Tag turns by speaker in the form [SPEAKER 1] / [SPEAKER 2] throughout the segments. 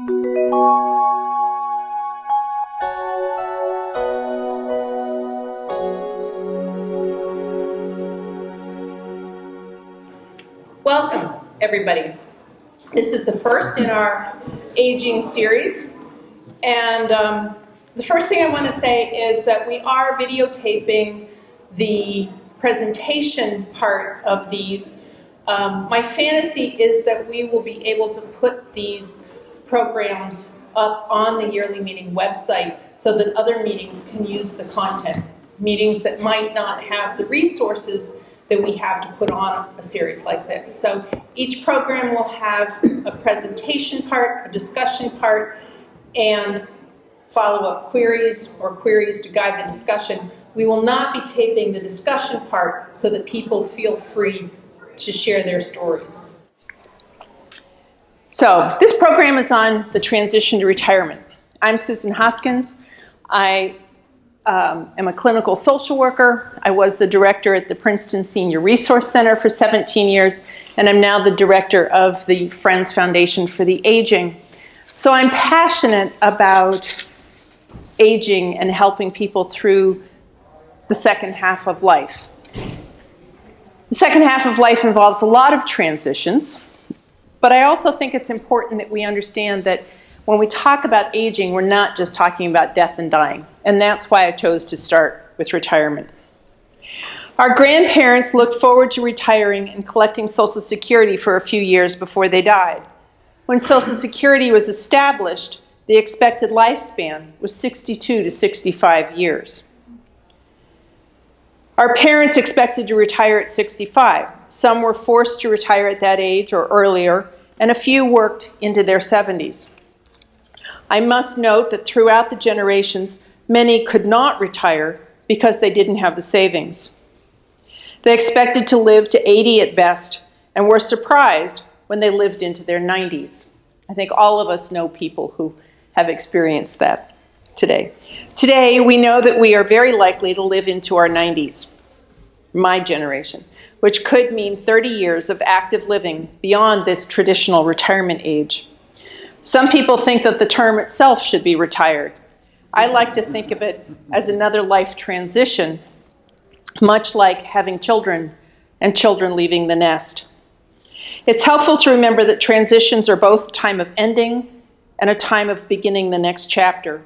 [SPEAKER 1] Welcome, everybody. This is the first in our aging series. And the first thing I want to say is that we are videotaping the presentation part of these. My fantasy is that we will be able to put these programs up on the yearly meeting website so that other meetings can use the content. Meetings that might not have the resources that we have to put on a series like this. So each program will have a presentation part, a discussion part, and follow-up queries or queries to guide the discussion. We will not be taping the discussion part so that people feel free to share their stories. So this program is on the transition to retirement. I'm Susan Hoskins. I am a clinical social worker. I was the director at the Princeton Senior Resource Center for 17 years, and I'm now the director of the Friends Foundation for the Aging. So I'm passionate about aging and helping people through the second half of life. The second half of life involves a lot of transitions, but I also think it's important that we understand that when we talk about aging, we're not just talking about death and dying, and that's why I chose to start with retirement. Our grandparents looked forward to retiring and collecting Social Security for a few years before they died. When Social Security was established, the expected lifespan was 62 to 65 years. Our parents expected to retire at 65. Some were forced to retire at that age or earlier, and a few worked into their 70s. I must note that throughout the generations, many could not retire because they didn't have the savings. They expected to live to 80 at best and were surprised when they lived into their 90s. I think all of us know people who have experienced that today. Today, we know that we are very likely to live into our 90s, my generation, which could mean 30 years of active living beyond this traditional retirement age. Some people think that the term itself should be retired. I like to think of it as another life transition, much like having children and children leaving the nest. It's helpful to remember that transitions are both a time of ending and a time of beginning the next chapter,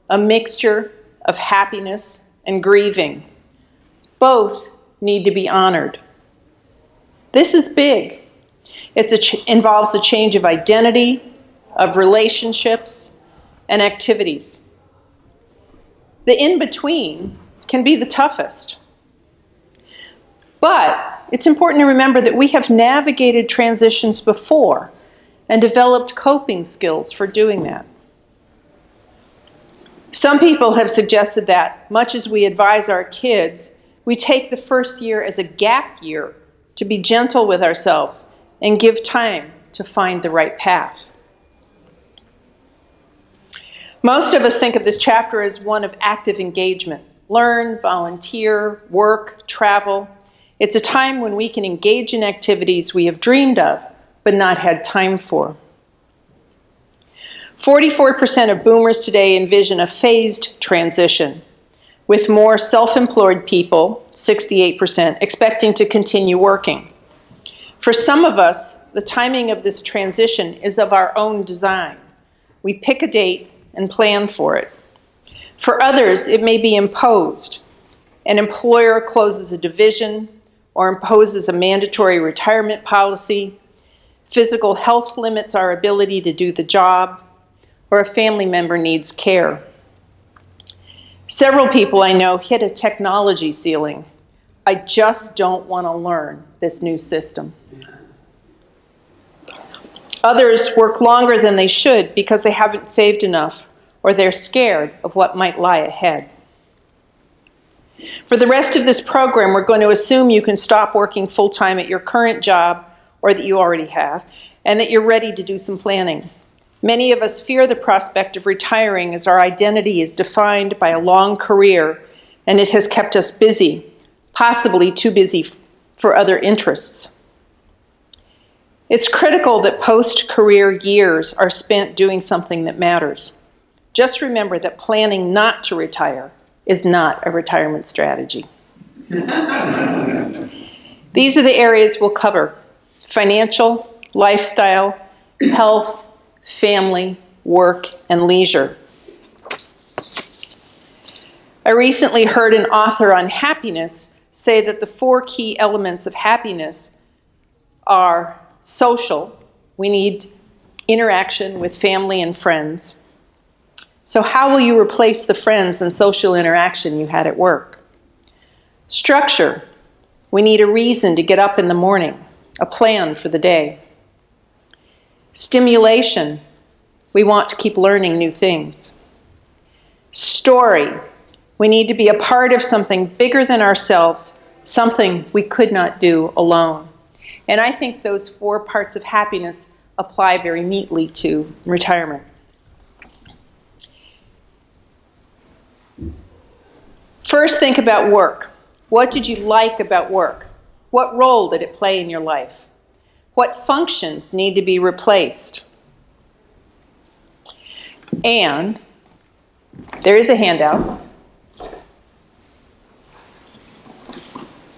[SPEAKER 1] a mixture of happiness and grieving. Both need to be honored. This is big. It involves a change of identity, of relationships, and activities. The in-between can be the toughest. But it's important to remember that we have navigated transitions before and developed coping skills for doing that. Some people have suggested that, much as we advise our kids, we take the first year as a gap year to be gentle with ourselves and give time to find the right path. Most of us think of this chapter as one of active engagement. Learn, volunteer, work, travel. It's a time when we can engage in activities we have dreamed of, but not had time for. 44% of boomers today envision a phased transition, with more self-employed people, 68%, expecting to continue working. For some of us, the timing of this transition is of our own design. We pick a date and plan for it. For others, it may be imposed. An employer closes a division or imposes a mandatory retirement policy. Physical health limits our ability to do the job, or a family member needs care. Several people I know hit a technology ceiling. I just don't want to learn this new system. Others work longer than they should because they haven't saved enough or they're scared of what might lie ahead. For the rest of this program, we're going to assume you can stop working full-time at your current job or that you already have, and that you're ready to do some planning. Many of us fear the prospect of retiring as our identity is defined by a long career and it has kept us busy, possibly too busy for other interests. It's critical that post-career years are spent doing something that matters. Just remember that planning not to retire is not a retirement strategy. These are the areas we'll cover: financial, lifestyle, health, family, work, and leisure. I recently heard an author on happiness say that the 4 key elements of happiness are social. We need interaction with family and friends. So how will you replace the friends and social interaction you had at work? Structure. We need a reason to get up in the morning, a plan for the day. Stimulation. We want to keep learning new things. Story. We need to be a part of something bigger than ourselves, something we could not do alone. And I think those 4 parts of happiness apply very neatly to retirement. First, think about work. What did you like about work? What role did it play in your life? What functions need to be replaced? And there is a handout.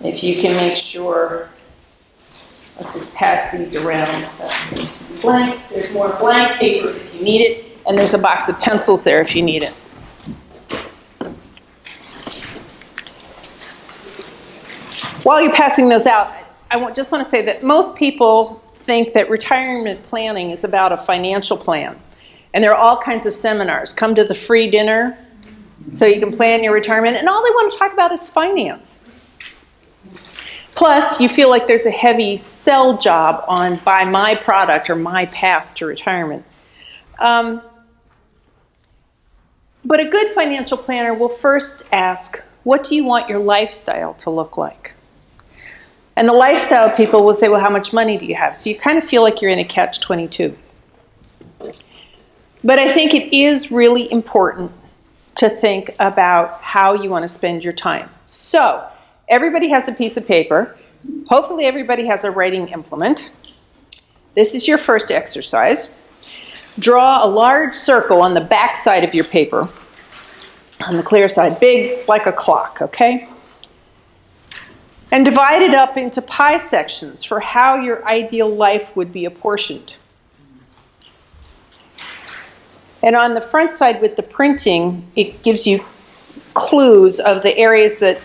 [SPEAKER 1] If you can make sure, let's just pass these around. Blank, there's more blank paper if you need it, and there's a box of pencils there if you need it. While you're passing those out, I just want to say that most people think that retirement planning is about a financial plan. And there are all kinds of seminars. Come to the free dinner so you can plan your retirement, and all they want to talk about is finance. Plus, you feel like there's a heavy sell job on buy my product or my path to retirement. But a good financial planner will first ask, what do you want your lifestyle to look like? And the lifestyle people will say, well, how much money do you have? So you kind of feel like you're in a catch-22. But I think it is really important to think about how you want to spend your time. So everybody has a piece of paper. Hopefully everybody has a writing implement. This is your first exercise. Draw a large circle on the back side of your paper, on the clear side, big like a clock, okay? And divide it up into pie sections for how your ideal life would be apportioned. And on the front side with the printing, it gives you clues of the areas that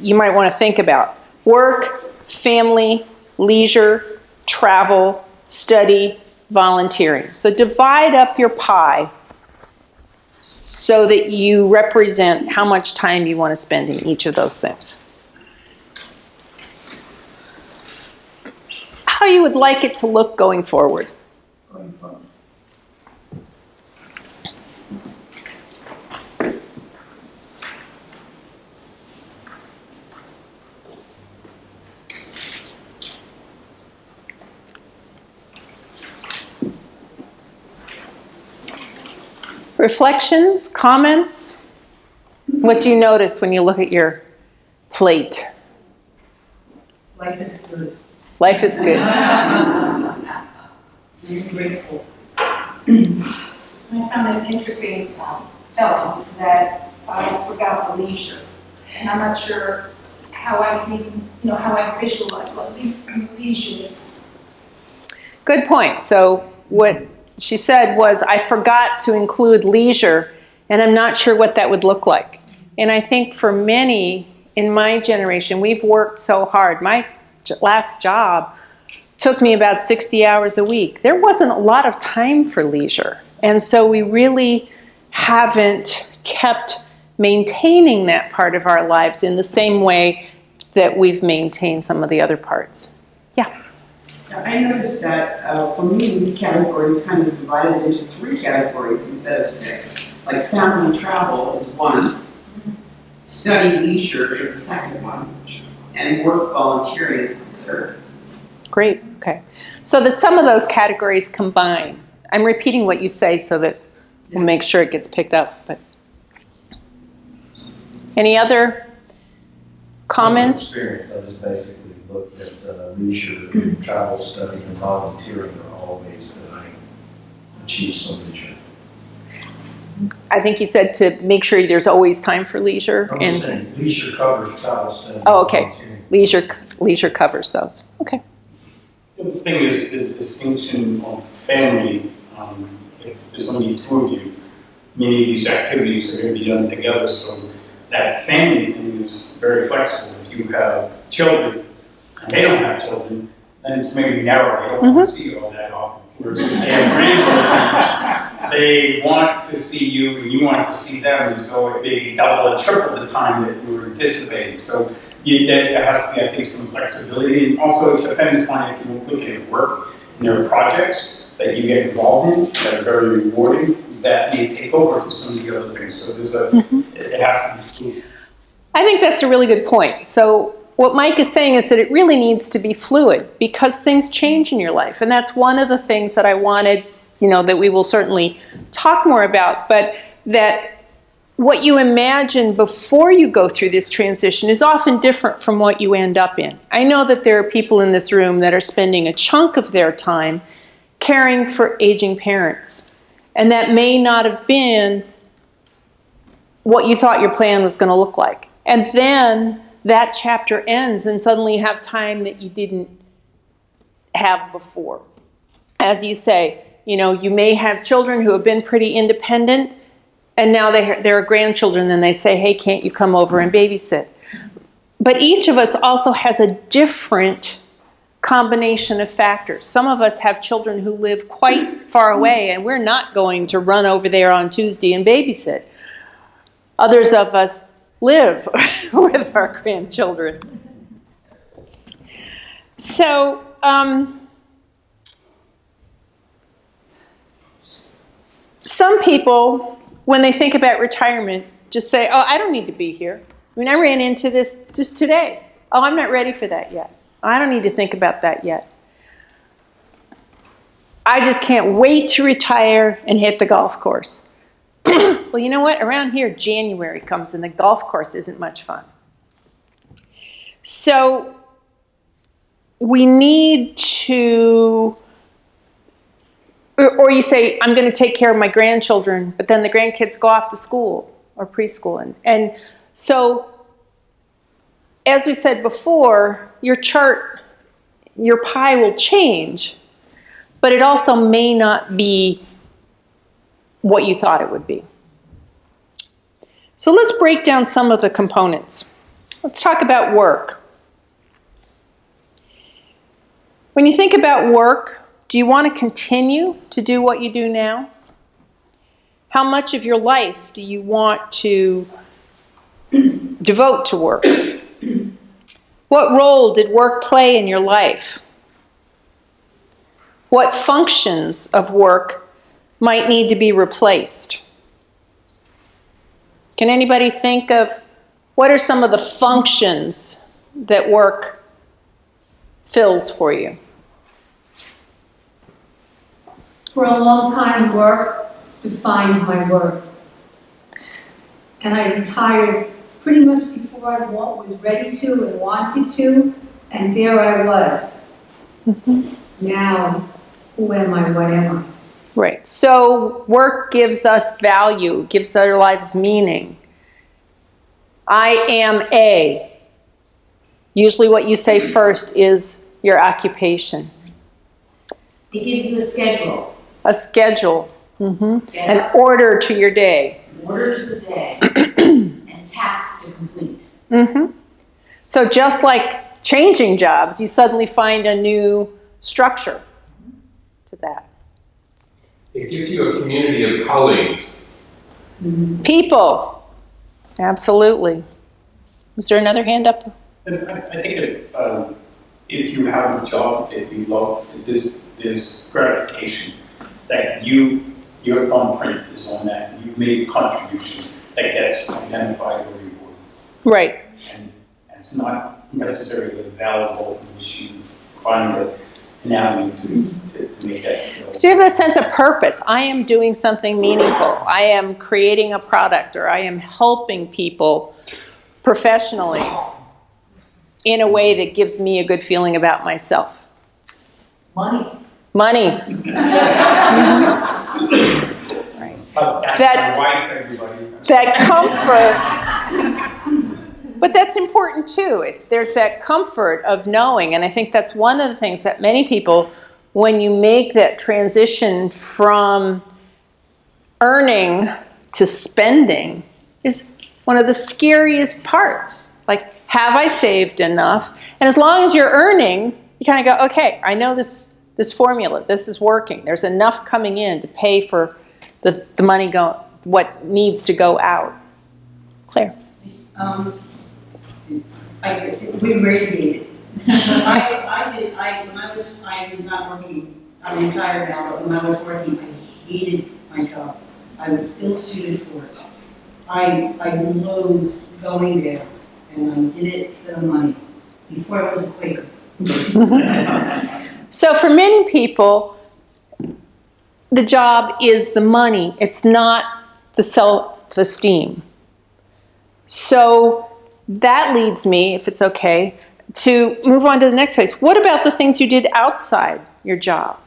[SPEAKER 1] you might want to think about. Work, family, leisure, travel, study, volunteering. So divide up your pie so that you represent how much time you want to spend in each of those things. How you would like it to look going forward. Reflections, comments? What do you notice when you look at your plate?
[SPEAKER 2] Life is good.
[SPEAKER 1] Life is good.
[SPEAKER 2] I'm grateful. I found it interesting telling that I forgot the leisure. And I'm not sure how I can even, how I visualize what leisure is.
[SPEAKER 1] Good point. So what she said was, I forgot to include leisure, and I'm not sure what that would look like. And I think for many in my generation, we've worked so hard. My last job took me about 60 hours a week. There wasn't a lot of time for leisure. And so we really haven't kept maintaining that part of our lives in the same way that we've maintained some of the other parts. Yeah.
[SPEAKER 3] I noticed that for me, these categories kind of divided into 3 categories instead of 6. Like family and travel is 1, study leisure is the second one, and work volunteering is the third.
[SPEAKER 1] Great. Okay. So that some of those categories combine. I'm repeating what you say so that we'll make sure it gets picked up. But any other comments?
[SPEAKER 4] Experience, I just basically looked at leisure, travel, study, and volunteering are all ways that I achieve some leisure.
[SPEAKER 1] I think you said to make sure there's always time for leisure.
[SPEAKER 4] I'm just saying, leisure covers travel, study,
[SPEAKER 1] Oh,
[SPEAKER 4] and
[SPEAKER 1] okay.
[SPEAKER 4] volunteering.
[SPEAKER 1] Leisure covers those. Okay.
[SPEAKER 5] The other thing is the distinction of family. If there's only two of you, many of these activities are going to be done together, so that family thing is very flexible. If you have children and they don't have children, then it's maybe narrow. They don't want to see you all that often. Whereas if they have grandchildren, they want to see you and you want to see them, and so it may be double or triple the time that you were anticipating. So there has to be, I think, some flexibility, and also it depends upon if you're looking at work and there are projects that you get involved in that are very rewarding that may take over to some of the other things. So there's it has to be fluid.
[SPEAKER 1] I think that's a really good point. So what Mike is saying is that it really needs to be fluid because things change in your life. And that's one of the things that I wanted, that we will certainly talk more about, but that what you imagine before you go through this transition is often different from what you end up in. I know that there are people in this room that are spending a chunk of their time caring for aging parents. And that may not have been what you thought your plan was going to look like. And then that chapter ends and suddenly you have time that you didn't have before. As you say, you may have children who have been pretty independent and now there are grandchildren and they say, hey, can't you come over and babysit? But each of us also has a different combination of factors. Some of us have children who live quite far away and we're not going to run over there on Tuesday and babysit. Others of us live with our grandchildren. So, some people, when they think about retirement, just say, oh, I don't need to be here. I mean, I ran into this just today. Oh, I'm not ready for that yet. I don't need to think about that yet. I just can't wait to retire and hit the golf course. Well, you know what? Around here, January comes and the golf course isn't much fun. So we need to, or you say, I'm going to take care of my grandchildren, but then the grandkids go off to school or preschool. And so, as we said before, your chart, your pie will change, but it also may not be what you thought it would be. So let's break down some of the components. Let's talk about work. When you think about work, do you want to continue to do what you do now? How much of your life do you want to devote to work? What role did work play in your life? What functions of work might need to be replaced? Can anybody think of what are some of the functions that work fills for you?
[SPEAKER 6] For a long time, work defined my worth. And I retired pretty much before I was ready to and wanted to, and there I was.
[SPEAKER 1] Mm-hmm.
[SPEAKER 6] Now, who am I? What am I?
[SPEAKER 1] Right. So work gives us value, gives our lives meaning. I am a. Usually what you say first is your occupation.
[SPEAKER 7] It gives you a schedule.
[SPEAKER 1] A schedule. Mm-hmm.
[SPEAKER 7] Yeah.
[SPEAKER 1] An order to your day.
[SPEAKER 7] An order to the day. And tasks to complete.
[SPEAKER 1] Mm-hmm. So just like changing jobs, you suddenly find a new structure to that.
[SPEAKER 8] It gives you a community of colleagues.
[SPEAKER 1] People. Absolutely. Was there another hand up?
[SPEAKER 5] And I think if you have a job that you love, there's gratification that your thumbprint is on that, and you made a contribution that gets identified or rewarded.
[SPEAKER 1] Right.
[SPEAKER 5] And it's not necessarily valuable unless you find an avenue to make that.
[SPEAKER 1] So you have that sense of purpose. I am doing something meaningful. I am creating a product, or I am helping people professionally. in a way that gives me a good feeling about myself?
[SPEAKER 6] Money.
[SPEAKER 1] Money.
[SPEAKER 5] That's
[SPEAKER 1] That-
[SPEAKER 5] my wife, everybody.
[SPEAKER 1] That comfort, but that's important too. There's that comfort of knowing, and I think that's one of the things that many people, when you make that transition from earning to spending, is one of the scariest parts. Like, have I saved enough? And as long as you're earning, you kind of go, okay, I know this formula, this is working. There's enough coming in to pay for the money what needs to go out. Claire.
[SPEAKER 6] We radiated. I'm not working, I'm retired now, but when I was working, I hated my job. I was ill-suited for it. I loathed going there, and I did it for the money, before I was a Quaker.
[SPEAKER 1] So for many people, the job is the money. It's not the self-esteem. So that leads me, if it's okay, to move on to the next phase. What about the things you did outside your job?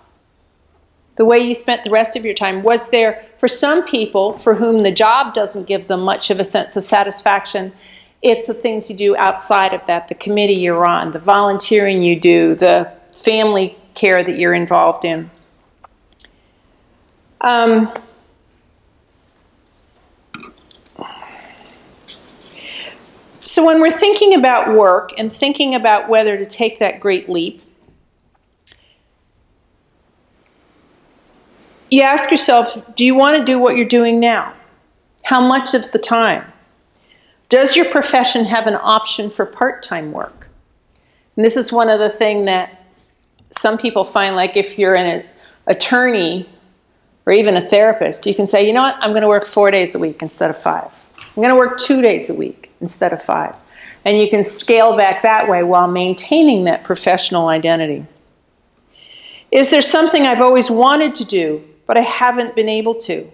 [SPEAKER 1] The way you spent the rest of your time. Was there, for some people for whom the job doesn't give them much of a sense of satisfaction, it's the things you do outside of that, the committee you're on, the volunteering you do, the family care that you're involved in. So when we're thinking about work and thinking about whether to take that great leap, you ask yourself, do you want to do what you're doing now? How much of the time? Does your profession have an option for part-time work? And this is one of the things that some people find, like if you're an attorney or even a therapist, you can say, you know what, I'm going to work 4 days a week instead of 5. I'm going to work 2 days a week instead of 5. And you can scale back that way while maintaining that professional identity. Is there something I've always wanted to do, but I haven't been able to?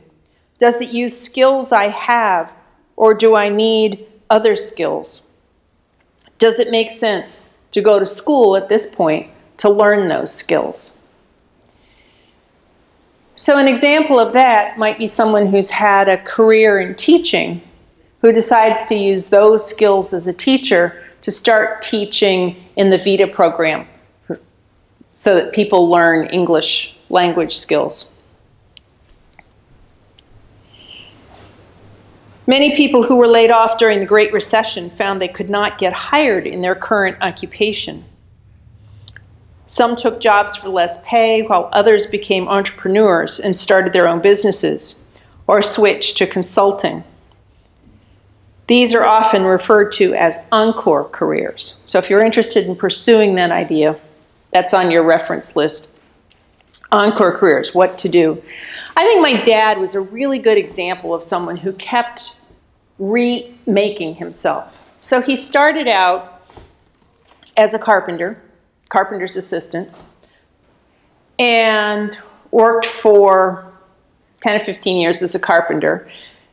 [SPEAKER 1] Does it use skills I have, or do I need other skills? Does it make sense to go to school at this point to learn those skills? So an example of that might be someone who's had a career in teaching, who decides to use those skills as a teacher to start teaching in the VITA program so that people learn English language skills. Many people who were laid off during the Great Recession found they could not get hired in their current occupation. Some took jobs for less pay, while others became entrepreneurs and started their own businesses or switched to consulting. These are often referred to as encore careers. So if you're interested in pursuing that idea, that's on your reference list. Encore careers, what to do. I think my dad was a really good example of someone who kept remaking himself. So he started out as a carpenter's assistant, and worked for 10 or 15 years as a carpenter.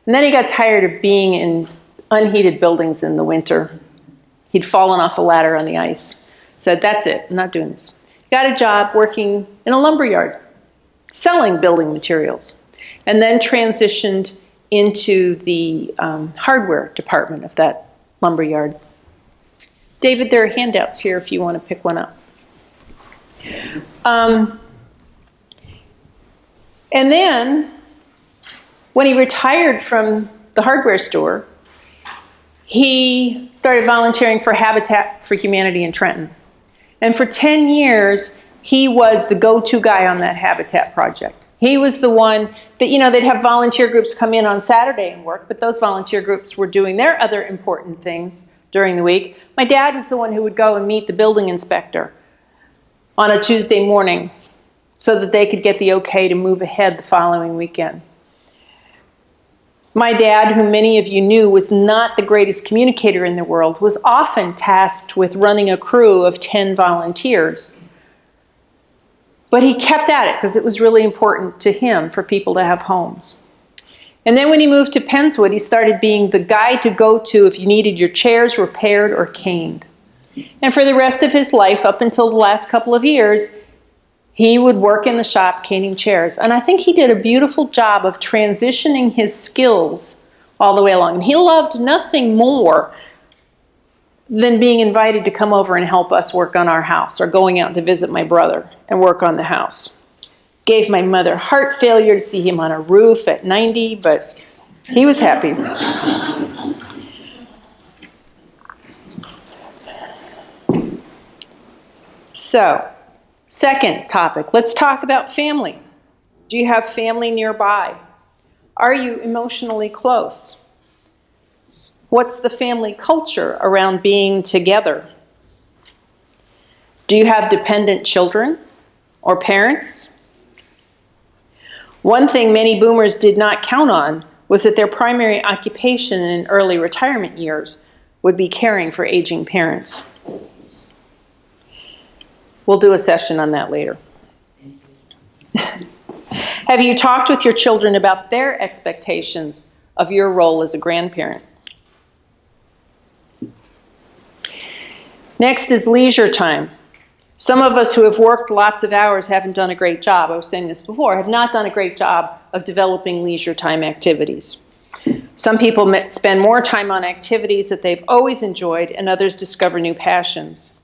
[SPEAKER 1] And then he got tired of being in unheated buildings in the winter. He'd fallen off a ladder on the ice. Said, that's it, I'm not doing this. Got a job working in a lumber yard, selling building materials, and then transitioned into the hardware department of that lumber yard. David, there are handouts here if you want to pick one up. And then, when he retired from the hardware store, he started volunteering for Habitat for Humanity in Trenton. And for 10 years, he was the go-to guy on that Habitat project. He was the one that, they'd have volunteer groups come in on Saturday and work, but those volunteer groups were doing their other important things during the week. My dad was the one who would go and meet the building inspector on a Tuesday morning so that they could get the okay to move ahead the following weekend. My dad, who many of you knew was not the greatest communicator in the world, was often tasked with running a crew of 10 volunteers. But he kept at it because it was really important to him for people to have homes. And then when he moved to Pennswood, he started being the guy to go to if you needed your chairs repaired or caned. And for the rest of his life, up until the last couple of years, he would work in the shop caning chairs. And I think he did a beautiful job of transitioning his skills all the way along. And he loved nothing more than being invited to come over and help us work on our house, or going out to visit my brother and work on the house. Gave my mother heart failure to see him on a roof at 90, but he was happy. So, second topic, let's talk about family. Do you have family nearby? Are you emotionally close? What's the family culture around being together? Do you have dependent children or parents? One thing many boomers did not count on was that their primary occupation in early retirement years would be caring for aging parents. We'll do a session on that later. Have you talked with your children about their expectations of your role as a grandparent? Next is leisure time. Some of us who have worked lots of hours haven't done a great job, I was saying this before, have not done a great job of developing leisure time activities. Some people spend more time on activities that they've always enjoyed, and others discover new passions.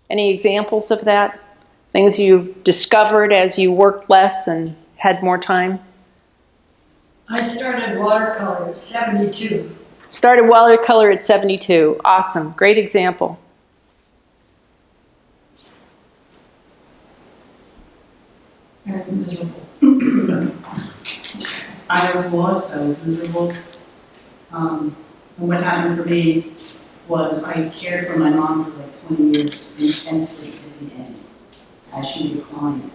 [SPEAKER 1] Any examples of that? Things you discovered as you worked less and had more time?
[SPEAKER 6] I started watercolor at 72.
[SPEAKER 1] Started watercolor at 72. Awesome. Great example.
[SPEAKER 9] I was miserable. I was lost, I was miserable. And what happened for me was I cared for my mom for like 20 years intensely at the end, as she declined.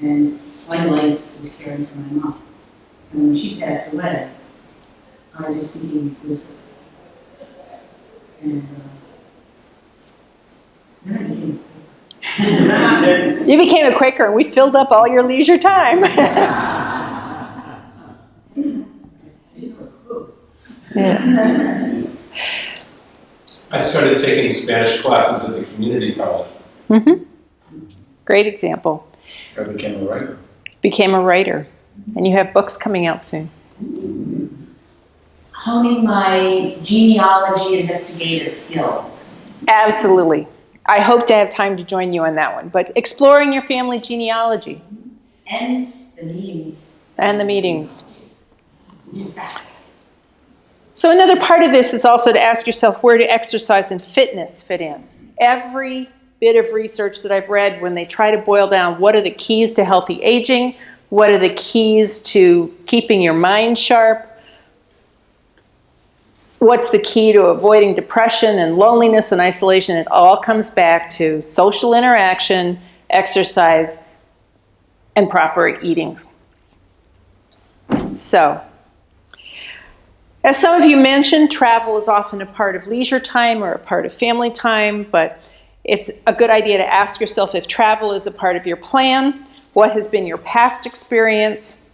[SPEAKER 9] And my life was caring for my mom. And when she passed away, I just became miserable. And then I became
[SPEAKER 1] You became a Quaker, and we filled up all your leisure time. Yeah.
[SPEAKER 8] I started taking Spanish classes at the community college.
[SPEAKER 1] Mm-hmm. Great example.
[SPEAKER 4] I became a writer.
[SPEAKER 1] Became a writer, and you have books coming out soon.
[SPEAKER 7] Honing my genealogy investigative skills.
[SPEAKER 1] Absolutely. I hope to have time to join you on that one. But exploring your family genealogy.
[SPEAKER 7] And the meetings.
[SPEAKER 1] And the meetings.
[SPEAKER 7] Just fascinating.
[SPEAKER 1] So another part of this is also to ask yourself, where do exercise and fitness fit in? Every bit of research that I've read, when they try to boil down what are the keys to healthy aging, what are the keys to keeping your mind sharp, what's the key to avoiding depression and loneliness and isolation, it all comes back to social interaction, exercise, and proper eating. So, as some of you mentioned, travel is often a part of leisure time or a part of family time, but it's a good idea to ask yourself if travel is a part of your plan. What has been your past experience?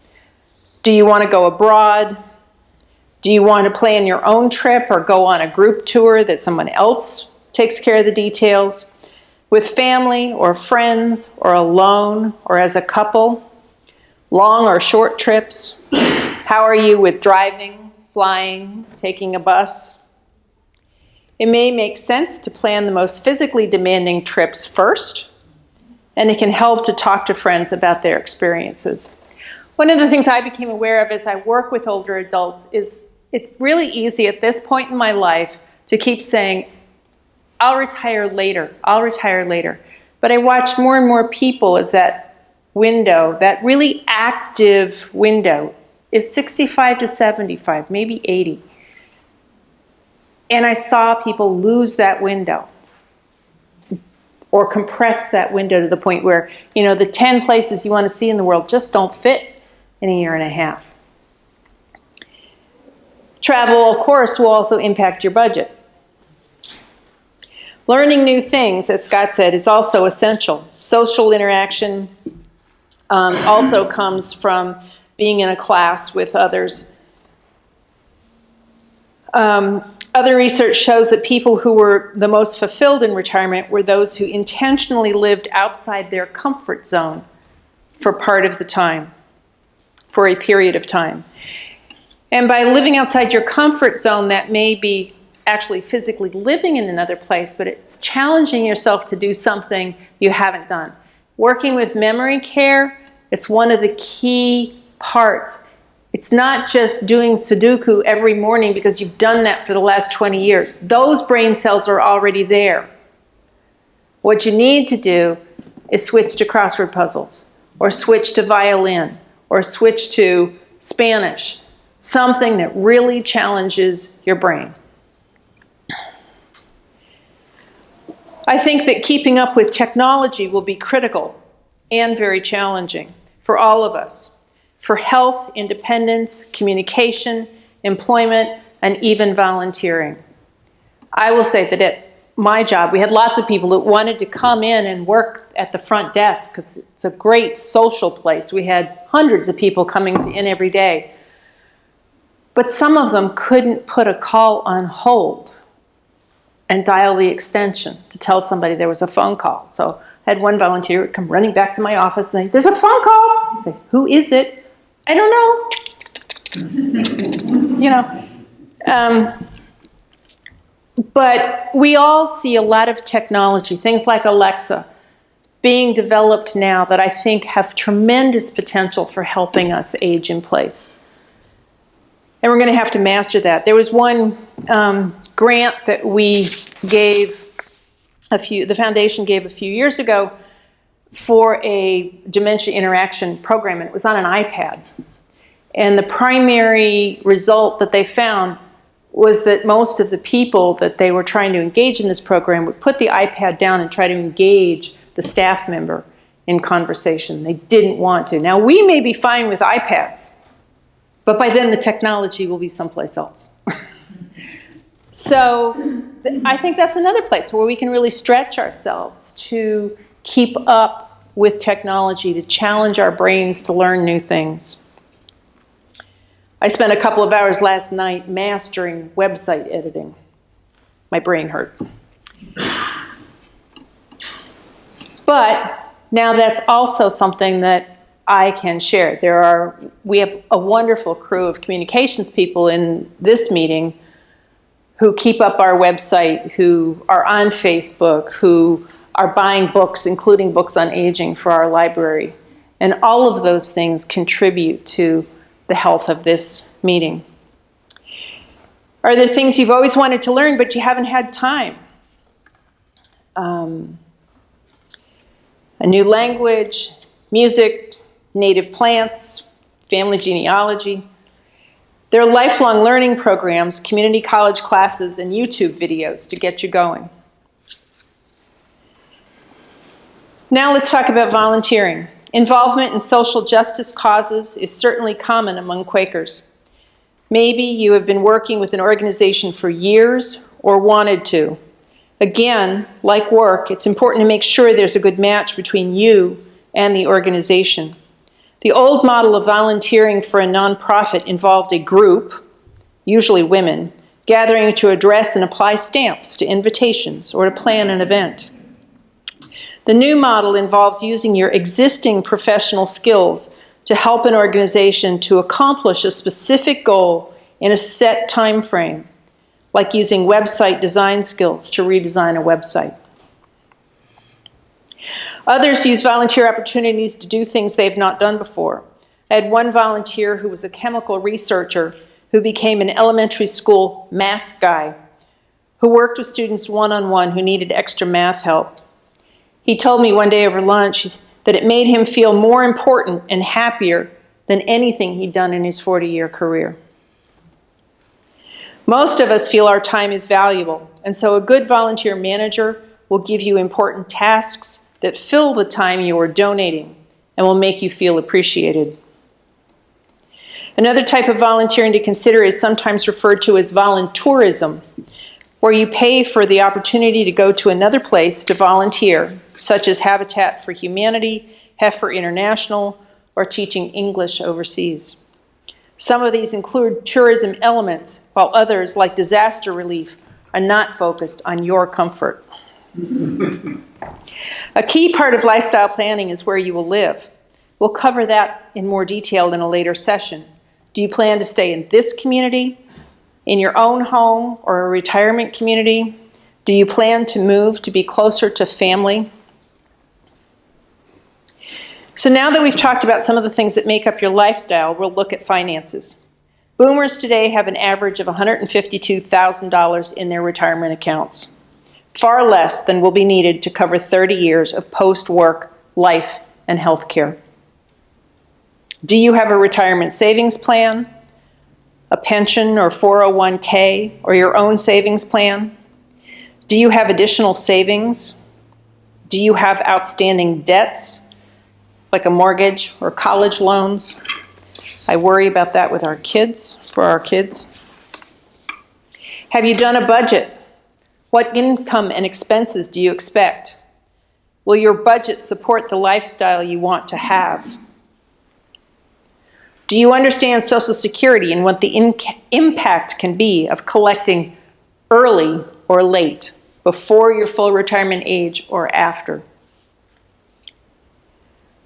[SPEAKER 1] Do you want to go abroad? Do you want to plan your own trip or go on a group tour that someone else takes care of the details? With family or friends or alone or as a couple? Long or short trips? How are you with driving, flying, taking a bus? It may make sense to plan the most physically demanding trips first, and it can help to talk to friends about their experiences. One of the things I became aware of as I work with older adults is it's really easy at this point in my life to keep saying, I'll retire later, I'll retire later. But I watched more and more people as that window, that really active window, is 65 to 75, maybe 80. And I saw people lose that window or compress that window to the point where, the 10 places you want to see in the world just don't fit in a year and a half. Travel, of course, will also impact your budget. Learning new things, as Scott said, is also essential. Social interaction also comes from being in a class with others. Other research shows that people who were the most fulfilled in retirement were those who intentionally lived outside their comfort zone for part of the time, for a period of time. And by living outside your comfort zone, that may be actually physically living in another place, but it's challenging yourself to do something you haven't done. Working with memory care, it's one of the key parts. It's not just doing Sudoku every morning because you've done that for the last 20 years. Those brain cells are already there. What you need to do is switch to crossword puzzles, or switch to violin, or switch to Spanish, something that really challenges your brain. I think that keeping up with technology will be critical and very challenging for all of us, for health, independence, communication, employment, and even volunteering. I will say that at my job, we had lots of people that wanted to come in and work at the front desk because it's a great social place. We had hundreds of people coming in every day. But some of them couldn't put a call on hold and dial the extension to tell somebody there was a phone call. So I had one volunteer come running back to my office and say, "There's a phone call." I say, "Who is it?" "I don't know." But we all see a lot of technology, things like Alexa, being developed now that I think have tremendous potential for helping us age in place. And we're going to have to master that. There was one grant that we gave the foundation gave a few years ago for a dementia interaction program, and it was on an iPad. And the primary result that they found was that most of the people that they were trying to engage in this program would put the iPad down and try to engage the staff member in conversation. They didn't want to. Now, we may be fine with iPads, but by then the technology will be someplace else. So I think that's another place where we can really stretch ourselves to keep up with technology, to challenge our brains to learn new things. I spent a couple of hours last night mastering website editing. My brain hurt. But now that's also something that I can share. We have a wonderful crew of communications people in this meeting who keep up our website, who are on Facebook, who are buying books, including books on aging for our library. And all of those things contribute to the health of this meeting. Are there things you've always wanted to learn but you haven't had time? A new language, music, native plants, family genealogy. There are lifelong learning programs, community college classes, and YouTube videos to get you going. Now let's talk about volunteering. Involvement in social justice causes is certainly common among Quakers. Maybe you have been working with an organization for years or wanted to. Again, like work, it's important to make sure there's a good match between you and the organization. The old model of volunteering for a nonprofit involved a group, usually women, gathering to address and apply stamps to invitations or to plan an event. The new model involves using your existing professional skills to help an organization to accomplish a specific goal in a set time frame, like using website design skills to redesign a website. Others use volunteer opportunities to do things they've not done before. I had one volunteer who was a chemical researcher who became an elementary school math guy who worked with students one-on-one who needed extra math help. He told me one day over lunch that it made him feel more important and happier than anything he'd done in his 40-year career. Most of us feel our time is valuable, and so a good volunteer manager will give you important tasks that fill the time you are donating and will make you feel appreciated. Another type of volunteering to consider is sometimes referred to as voluntourism, where you pay for the opportunity to go to another place to volunteer, such as Habitat for Humanity, Heifer International, or teaching English overseas. Some of these include tourism elements, while others, like disaster relief, are not focused on your comfort. A key part of lifestyle planning is where you will live. We'll cover that in more detail in a later session. Do you plan to stay in this community, in your own home, or a retirement community? Do you plan to move to be closer to family? So now that we've talked about some of the things that make up your lifestyle, we'll look at finances. Boomers today have an average of $152,000 in their retirement accounts, far less than will be needed to cover 30 years of post-work life and health care. Do you have a retirement savings plan, a pension or 401k, or your own savings plan? Do you have additional savings? Do you have outstanding debts, like a mortgage or college loans? I worry about that with our kids, for our kids. Have you done a budget? What income and expenses do you expect? Will your budget support the lifestyle you want to have? Do you understand Social Security and what the impact can be of collecting early or late, before your full retirement age or after?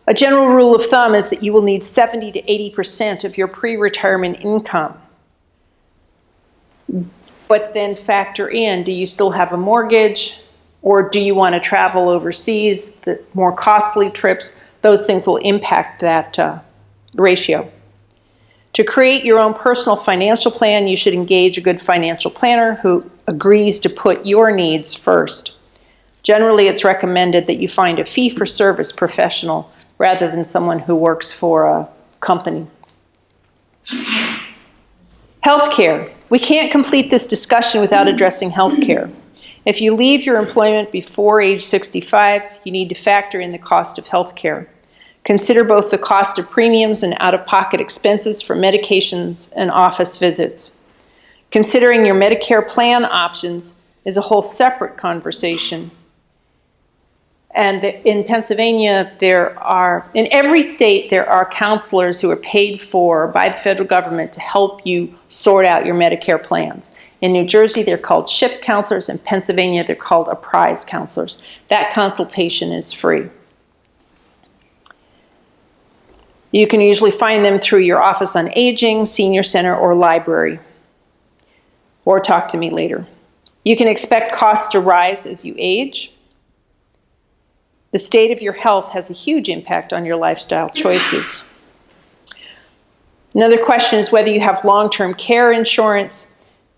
[SPEAKER 1] A general rule of thumb is that you will need 70 to 80% of your pre-retirement income. But then factor in, do you still have a mortgage? Or do you want to travel overseas, the more costly trips? Those things will impact that ratio. To create your own personal financial plan, you should engage a good financial planner who agrees to put your needs first. Generally, it's recommended that you find a fee-for-service professional rather than someone who works for a company. Healthcare. We can't complete this discussion without addressing healthcare. If you leave your employment before age 65, you need to factor in the cost of healthcare. Consider both the cost of premiums and out-of-pocket expenses for medications and office visits. Considering your Medicare plan options is a whole separate conversation. And in Pennsylvania, in every state, there are counselors who are paid for by the federal government to help you sort out your Medicare plans. In New Jersey, they're called SHIP counselors. In Pennsylvania, they're called apprise counselors. That consultation is free. You can usually find them through your Office on Aging, Senior Center, or library. Or talk to me later. You can expect costs to rise as you age. The state of your health has a huge impact on your lifestyle choices. Another question is whether you have long-term care insurance,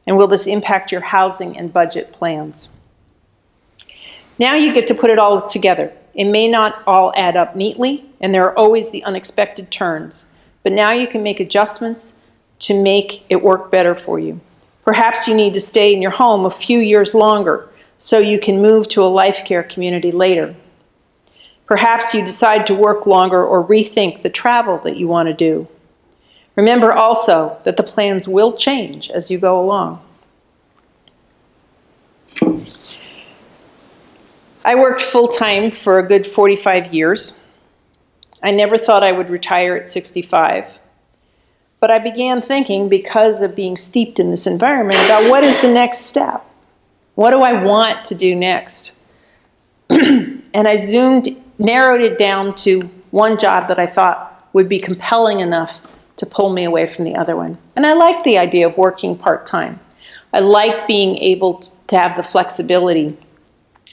[SPEAKER 1] and will this impact your housing and budget plans? Now you get to put it all together. It may not all add up neatly, and there are always the unexpected turns, but now you can make adjustments to make it work better for you. Perhaps you need to stay in your home a few years longer so you can move to a life care community later. Perhaps you decide to work longer or rethink the travel that you want to do. Remember also that the plans will change as you go along. I worked full-time for a good 45 years. I never thought I would retire at 65. But I began thinking, because of being steeped in this environment, about what is the next step? What do I want to do next? And I narrowed it down to one job that I thought would be compelling enough to pull me away from the other one. And I like the idea of working part-time. I like being able to have the flexibility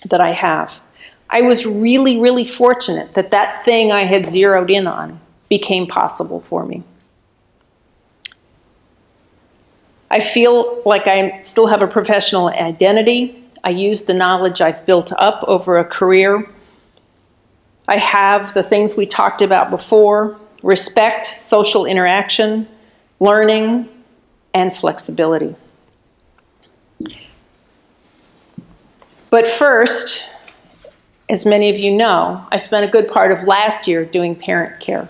[SPEAKER 1] that I have. I was really, really fortunate that that thing I had zeroed in on became possible for me. I feel like I still have a professional identity. I use the knowledge I've built up over a career. I have the things we talked about before: respect, social interaction, learning, and flexibility. But first, as many of you know, I spent a good part of last year doing parent care.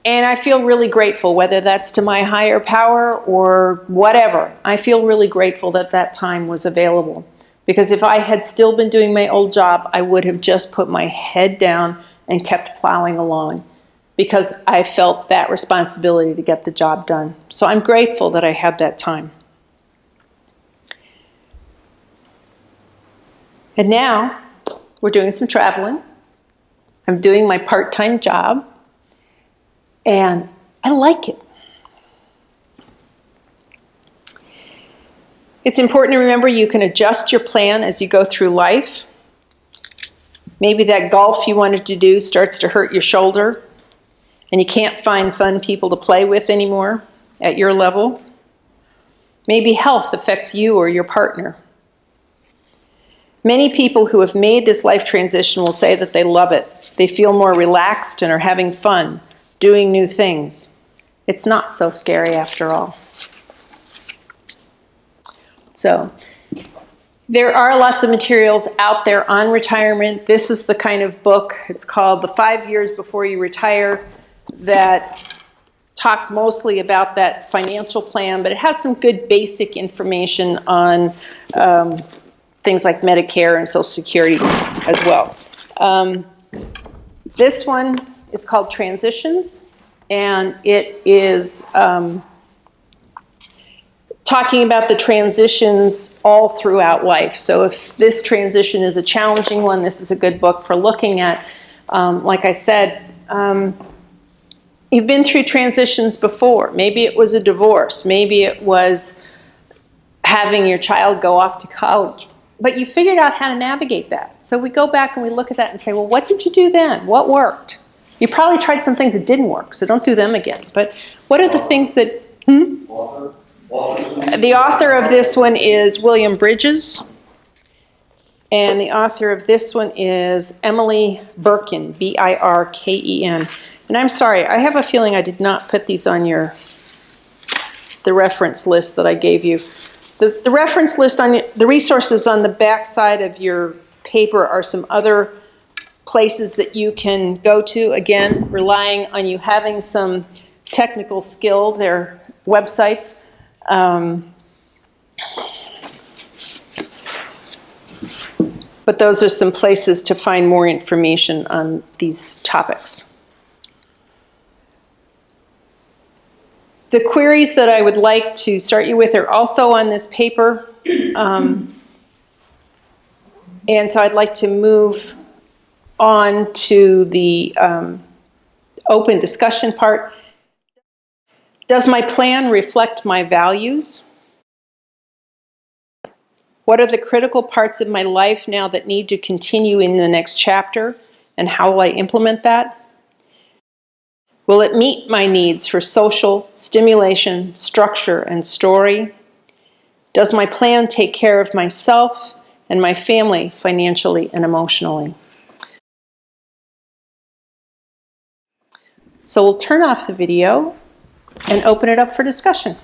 [SPEAKER 1] And I feel really grateful, whether that's to my higher power or whatever. I feel really grateful that that time was available. Because if I had still been doing my old job, I would have just put my head down and kept plowing along. because I felt that responsibility to get the job done. So I'm grateful that I had that time. And now we're doing some traveling. I'm doing my part-time job, and I like it. It's important to remember you can adjust your plan as you go through life. Maybe that golf you wanted to do starts to hurt your shoulder, and you can't find fun people to play with anymore at your level. Maybe health affects you or your partner. Many people who have made this life transition will say that they love it. They feel more relaxed and are having fun, doing new things. It's not so scary after all. So, there are lots of materials out there on retirement. This is the kind of book, it's called The 5 Years Before You Retire, that talks mostly about that financial plan, but it has some good basic information on things like Medicare and Social Security as well. This one is called Transitions, and it is talking about the transitions all throughout life. So if this transition is a challenging one, this is a good book for looking at. Like I said, you've been through transitions before. Maybe it was a divorce. Maybe it was having your child go off to college. But you figured out how to navigate that. So we go back and we look at that and say, well, what did you do then? What worked? You probably tried some things that didn't work, so don't do them again. But what are the things that... The author of this one is William Bridges, and the author of this one is Emily Birken, B-I-R-K-E-N. And I'm sorry, I have a feeling I did not put these on the reference list that I gave you. The reference list on the resources on the back side of your paper are some other places that you can go to, again, relying on you having some technical skill. They're websites. But those are some places to find more information on these topics. The queries that I would like to start you with are also on this paper. And so I'd like to move on to the open discussion part. Does my plan reflect my values? What are the critical parts of my life now that need to continue in the next chapter, and how will I implement that? Will it meet my needs for social, stimulation, structure, and story? Does my plan take care of myself and my family financially and emotionally? So we'll turn off the video and open it up for discussion.